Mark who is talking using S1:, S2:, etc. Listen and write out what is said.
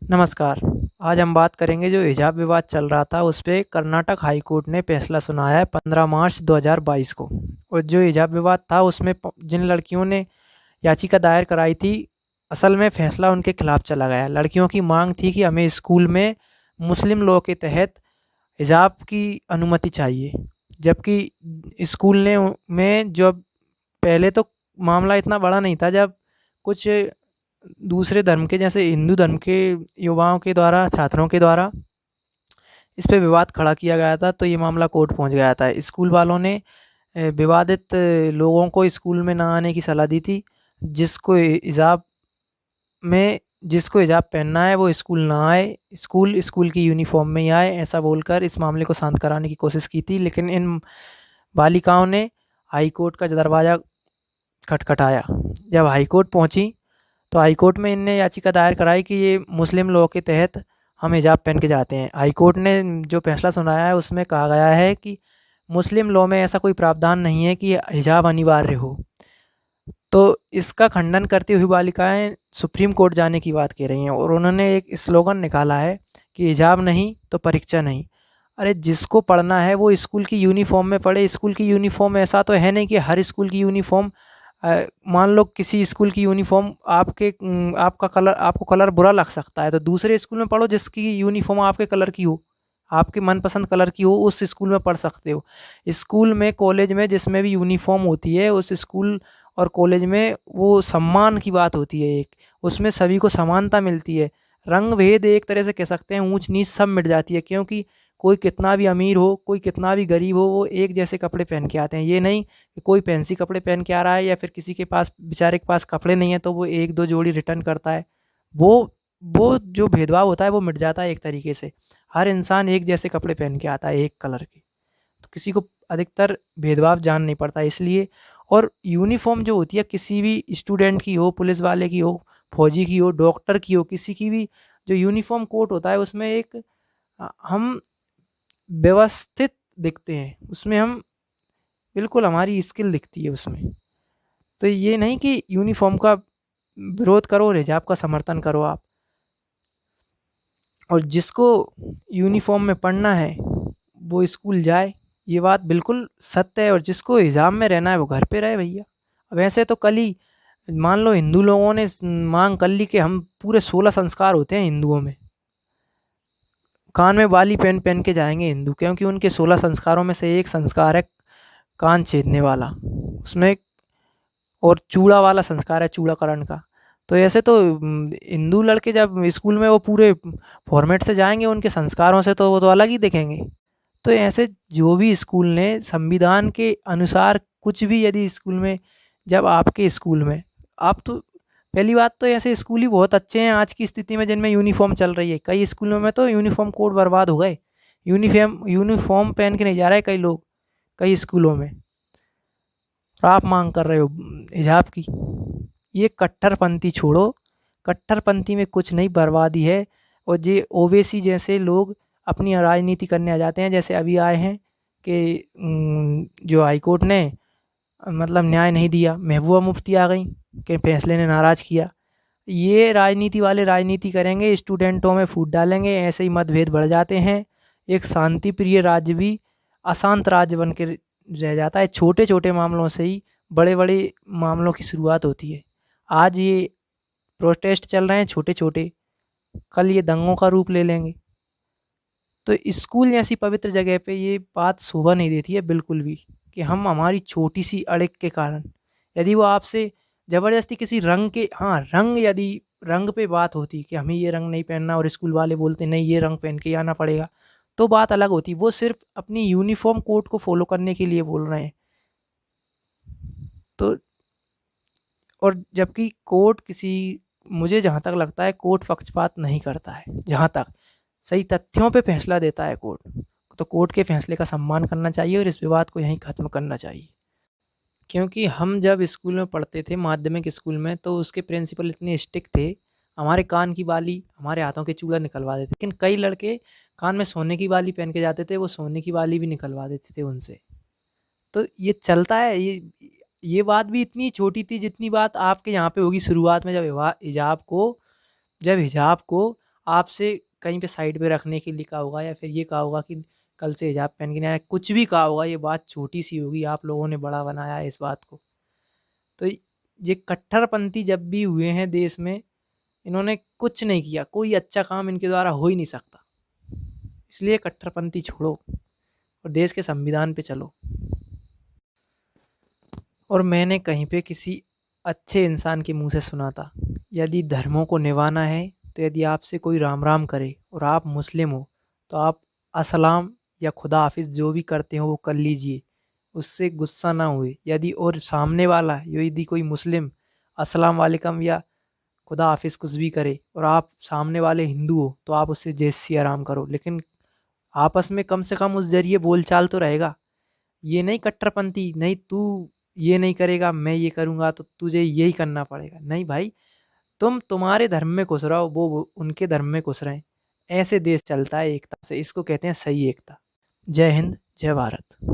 S1: नमस्कार। आज हम बात करेंगे जो हिजाब विवाद चल रहा था उस पे कर्नाटक हाई कोर्ट ने फैसला सुनाया है 15 मार्च 2022 को। और जो हिजाब विवाद था उसमें जिन लड़कियों ने याचिका दायर कराई थी, असल में फैसला उनके खिलाफ चला गया। लड़कियों की मांग थी कि हमें स्कूल में मुस्लिम लॉ के तहत हिजाब की अनुमति चाहिए। जबकि स्कूल ने में जब पहले तो मामला इतना बड़ा नहीं था, जब कुछ दूसरे धर्म के जैसे हिंदू धर्म के युवाओं के द्वारा, छात्रों के द्वारा इस पे विवाद खड़ा किया गया था, तो ये मामला कोर्ट पहुंच गया था। स्कूल वालों ने विवादित लोगों को स्कूल में ना आने की सलाह दी थी। जिसको हिजाब में जिसको हिजाब पहनना है वो स्कूल ना आए, स्कूल की यूनिफॉर्म में ही आए, ऐसा बोलकर इस मामले को शांत कराने की कोशिश की थी। लेकिन इन बालिकाओं ने हाई कोर्ट का दरवाज़ा खटखटाया। जब हाई कोर्ट पहुंची तो हाई कोर्ट में इनने याचिका दायर कराई कि ये मुस्लिम लॉ के तहत हम हिजाब पहन के जाते हैं। हाई कोर्ट ने जो फैसला सुनाया है उसमें कहा गया है कि मुस्लिम लॉ में ऐसा कोई प्रावधान नहीं है कि हिजाब अनिवार्य हो। तो इसका खंडन करती हुई बालिकाएं सुप्रीम कोर्ट जाने की बात कह रही हैं और उन्होंने एक स्लोगन निकाला है कि हिजाब नहीं तो परीक्षा नहीं। अरे जिसको पढ़ना है वो स्कूल की यूनिफॉर्म में पढ़े। स्कूल की यूनिफॉर्म ऐसा तो है नहीं कि हर स्कूल की यूनिफॉर्म, मान लो किसी स्कूल की यूनिफॉर्म आपको कलर बुरा लग सकता है, तो दूसरे स्कूल में पढ़ो जिसकी यूनिफॉर्म आपके कलर की हो, आपके मनपसंद कलर की हो, उस स्कूल में पढ़ सकते हो। स्कूल में, कॉलेज में जिसमें भी यूनिफॉर्म होती है, उस स्कूल और कॉलेज में वो सम्मान की बात होती है एक, उसमें सभी को समानता मिलती है। रंग भेद एक तरह से कह सकते हैं, ऊंच नीच सब मिट जाती है, क्योंकि कोई कितना भी अमीर हो, कोई कितना भी गरीब हो, वो एक जैसे कपड़े पहन के आते हैं। ये नहीं कि कोई फैंसी कपड़े पहन के आ रहा है या फिर किसी के पास, बेचारे के पास कपड़े नहीं है तो वो एक दो जोड़ी रिटर्न करता है। वो वो जो भेदभाव होता है वो मिट जाता है एक तरीके से। हर इंसान एक जैसे कपड़े पहन के आता है, एक कलर के, तो किसी को अधिकतर भेदभाव जान नहीं पड़ता इसलिए। और यूनिफॉर्म जो होती है किसी भी स्टूडेंट की हो, पुलिस वाले की हो, फौजी की हो, डॉक्टर की हो, किसी की भी जो यूनिफॉर्म कोड होता है उसमें एक हम व्यवस्थित दिखते हैं, उसमें हम बिल्कुल हमारी स्किल दिखती है उसमें। तो ये नहीं कि यूनिफॉर्म का विरोध करो और हिजाब का समर्थन करो आप। और जिसको यूनिफॉर्म में पढ़ना है वो स्कूल जाए, ये बात बिल्कुल सत्य है। और जिसको हिजाब में रहना है वो घर पे रहे भैया। वैसे तो कल ही मान लो हिंदू लोगों ने मांग कर ली कि हम पूरे 16 संस्कार होते हैं हिंदुओं में, कान में बाली पहन पहन के जाएंगे हिंदू, क्योंकि उनके 16 संस्कारों में से एक संस्कार है कान छेदने वाला, उसमें और चूड़ा वाला संस्कार है चूड़ाकरण का। तो ऐसे तो हिंदू लड़के जब स्कूल में वो पूरे फॉर्मेट से जाएंगे उनके संस्कारों से, तो वो तो अलग ही दिखेंगे। तो ऐसे जो भी स्कूल ने संविधान के अनुसार कुछ भी, यदि स्कूल में, जब आपके स्कूल में, आप तो पहली बात तो ऐसे स्कूल ही बहुत अच्छे हैं आज की स्थिति में जिनमें यूनिफॉर्म चल रही है। कई स्कूलों में तो यूनिफॉर्म कोड बर्बाद हो गए, यूनिफॉर्म यूनिफॉर्म पहन के नहीं जा रहे कई लोग कई स्कूलों में। और आप मांग कर रहे हो हिजाब की। ये कट्टरपंथी छोड़ो, कट्टरपंथी में कुछ नहीं, बर्बादी है। और ये ओवैसी जैसे लोग अपनी राजनीति करने आ जाते हैं, जैसे अभी आए हैं कि जो हाई कोर्ट ने मतलब न्याय नहीं दिया, महबूबा मुफ्ती आ गई कि फैसले ने नाराज़ किया। ये राजनीति वाले राजनीति करेंगे, स्टूडेंटों में फूट डालेंगे, ऐसे ही मतभेद बढ़ जाते हैं। एक शांति प्रिय राज्य भी अशांत राज्य बन के रह जाता है। छोटे छोटे मामलों से ही बड़े बड़े मामलों की शुरुआत होती है। आज ये प्रोटेस्ट चल रहे हैं छोटे छोटे, कल ये दंगों का रूप ले लेंगे। तो स्कूल जैसी पवित्र जगह पे ये बात शोभा नहीं देती है बिल्कुल भी, कि हम हमारी छोटी सी अड़िक के कारण, यदि वो आपसे ज़बरदस्ती किसी रंग के, हाँ रंग, यदि रंग पे बात होती कि हमें ये रंग नहीं पहनना और स्कूल वाले बोलते नहीं ये रंग पहन के ही आना पड़ेगा, तो बात अलग होती। वो सिर्फ अपनी यूनिफॉर्म कोड को फॉलो करने के लिए बोल रहे हैं। तो और जबकि कोर्ट किसी, मुझे जहाँ तक लगता है कोर्ट पक्षपात नहीं करता है, जहाँ तक सही तथ्यों पे फैसला देता है कोर्ट, तो कोर्ट के फैसले का सम्मान करना चाहिए और इस विवाद को यहीं ख़त्म करना चाहिए। क्योंकि हम जब स्कूल में पढ़ते थे, माध्यमिक स्कूल में, तो उसके प्रिंसिपल इतने स्ट्रिक्ट थे, हमारे कान की बाली, हमारे हाथों के चूड़ा निकलवा देते। लेकिन कई लड़के कान में सोने की बाली पहन के जाते थे, वो सोने की बाली भी निकलवा देते थे उनसे। तो ये चलता है। ये बात भी इतनी छोटी थी जितनी बात आपके यहाँ पे होगी शुरुआत में, जब हिजाब को आपसे कहीं पे साइड पे रखने के लिए कहा होगा या फिर ये कहा होगा कि कल से हिजाब पहन के नहीं आया, कुछ भी कहा होगा, ये बात छोटी-सी होगी, आप लोगों ने बड़ा बनाया है इस बात को। तो ये कट्टरपंथी जब भी हुए हैं देश में, इन्होंने कुछ नहीं किया, कोई अच्छा काम इनके द्वारा हो ही नहीं सकता। इसलिए कट्टरपंथी छोड़ो और देश के संविधान पे चलो। और मैंने कहीं पे किसी अच्छे इंसान के मुँह से सुना था, यदि धर्मों को निभाना है, तो यदि आपसे कोई राम-राम करे और आप मुस्लिम हो, तो आप अस्सलाम या खुदा हाफ़िज़ जो भी करते हो वो कर लीजिए, उससे गुस्सा ना हुए। यदि और सामने वाला यदि कोई मुस्लिम अस्सलाम वालेकुम या खुदा हाफ़िज़ कुछ भी करे और आप सामने वाले हिंदू हो, तो आप उससे जय सिया राम करो। लेकिन आपस में कम से कम उस ज़रिए बोलचाल तो रहेगा। ये नहीं कट्टरपंथी, नहीं तू ये नहीं करेगा, मैं ये करूँगा तो तुझे यही करना पड़ेगा। नहीं भाई, तुम तुम्हारे धर्म में खुश रहो, वो उनके धर्म में खुश रहें। ऐसे देश चलता है एकता से, इसको कहते हैं सही एकता। जय हिंद, जय भारत।